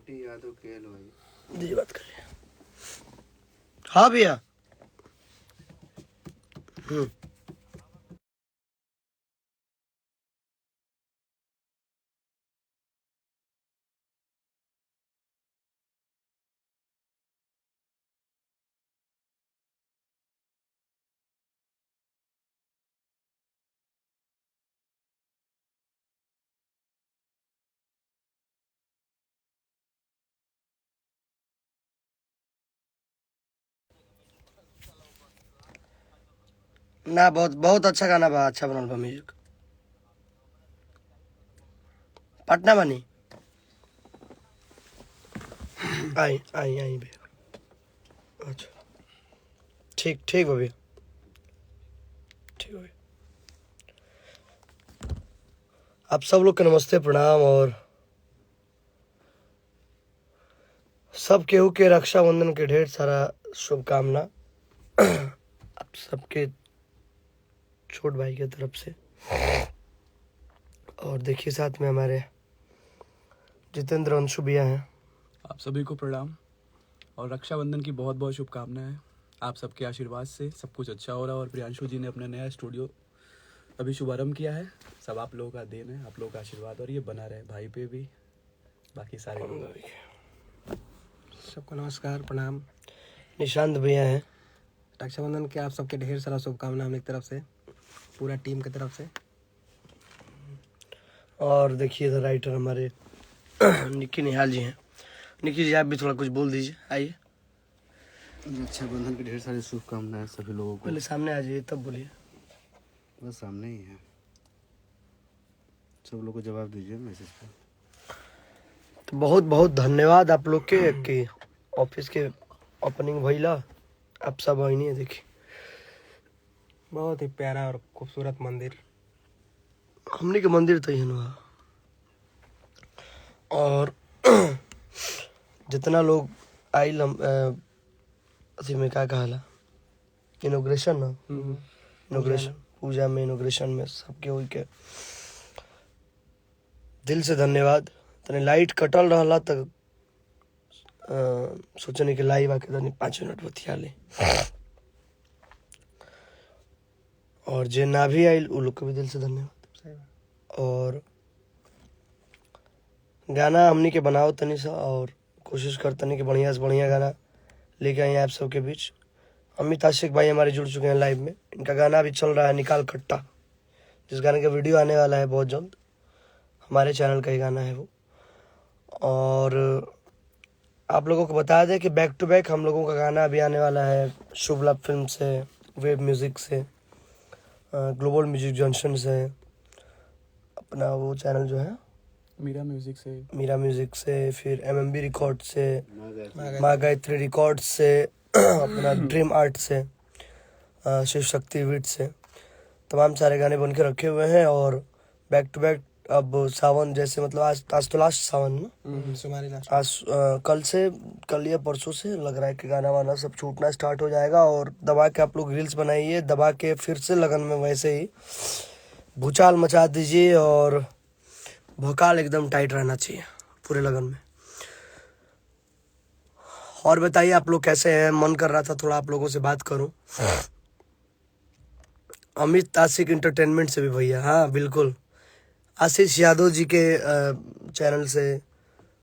Bunty Yadav KL भाई जी बात करिए। हाँ भैया। ना बहुत बहुत अच्छा गाना बा, अच्छा बनल बा म्यूजिक। पटना बनी। आई आई आई भैया। अच्छा ठीक ठीक हो भैया, ठीक हो भैया। आप सब लोग के नमस्ते प्रणाम, और सब केहू के रक्षाबंधन के ढेर सारा शुभकामना आप सबके छोट भाई की तरफ से। और देखिए साथ में हमारे जितेंद्र अंशु भैया हैं। आप सभी को प्रणाम और रक्षाबंधन की बहुत बहुत शुभकामनाएं। आप सबके आशीर्वाद से सब कुछ अच्छा हो रहा है। और प्रियांशु जी ने अपना नया स्टूडियो अभी शुभारंभ किया है। सब आप लोगों का देन है, आप लोगों का आशीर्वाद, और ये बना रहे भाई पे भी, बाकी सारे लोग। सबको नमस्कार प्रणाम। निशांत भैया हैं। रक्षाबंधन के आप सबके ढेर सारा शुभकामना हमारी तरफ से, पूरा टीम की तरफ से। और देखिए इधर राइटर हमारे निक्की निहाल जी हैं। निक्की जी आप भी थोड़ा कुछ बोल दीजिए, आइए। रक्षाबंधन की ढेर सारी शुभकामनाएं सभी लोगों को। पहले सामने आ जाइए तब बोलिए। बस सामने ही है, सब लोग को जवाब दीजिए मैसेज पर। तो बहुत बहुत धन्यवाद आप लोग के कि ऑफिस के ओपनिंग भइला, आप सब आइनी है। देखिए बहुत ही प्यारा और खूबसूरत मंदिर। हमने के मंदिर तो ही हुआ। और जितना लोग आइल अथी में क्या कहला, इनोग्रेशन ना, इनोग्रेशन पूजा में, इनोग्रेशन में सबके हुई के दिल से धन्यवाद। तने लाइट कटल रहला तक सोचने के लाइव आके तनी 5 मिनट बतिया ले। और जे ना भी आइल उ लोग के भी दिल से धन्यवाद। और गाना हमनी के बनाओ तनी सा, और कोशिश कर तनी कि बढ़िया से बढ़िया गाना लेके आए आप सबके बीच। अमित आशिक भाई हमारे जुड़ चुके हैं लाइव में। इनका गाना भी चल रहा है निकाल खट्टा, जिस गाने का वीडियो आने वाला है बहुत जल्द। हमारे चैनल का ही गाना है वो। और आप लोगों को बता दें कि बैक टू बैक हम लोगों का गाना अभी आने वाला है शुभ लाभ फिल्म से, वेब म्यूज़िक से, ग्लोबल म्यूजिक जंक्शन से, अपना वो चैनल जो है मीरा म्यूजिक से, फिर एमएमबी रिकॉर्ड से, माँ गायत्री रिकॉर्ड से, अपना ड्रीम आर्ट से, शिव शक्ति वीट से, तमाम सारे गाने बन के रखे हुए हैं। और बैक टू बैक अब सावन जैसे, मतलब आज तो लास्ट सावन ना, सुमारी लास्ट। आज कल या परसों से लग रहा है कि गाना वाना सब छूटना स्टार्ट हो जाएगा। और दबा के आप लोग रील्स बनाइए, दबा के फिर से लगन में वैसे ही भूचाल मचा दीजिए। और भोकाल एकदम टाइट रहना चाहिए पूरे लगन में। और बताइए आप लोग कैसे हैं? मन कर रहा था थोड़ा आप लोगों से बात करूं। अमित आशिक इंटरटेनमेंट से भी भैया, हाँ बिल्कुल, आशीष यादव जी के चैनल से,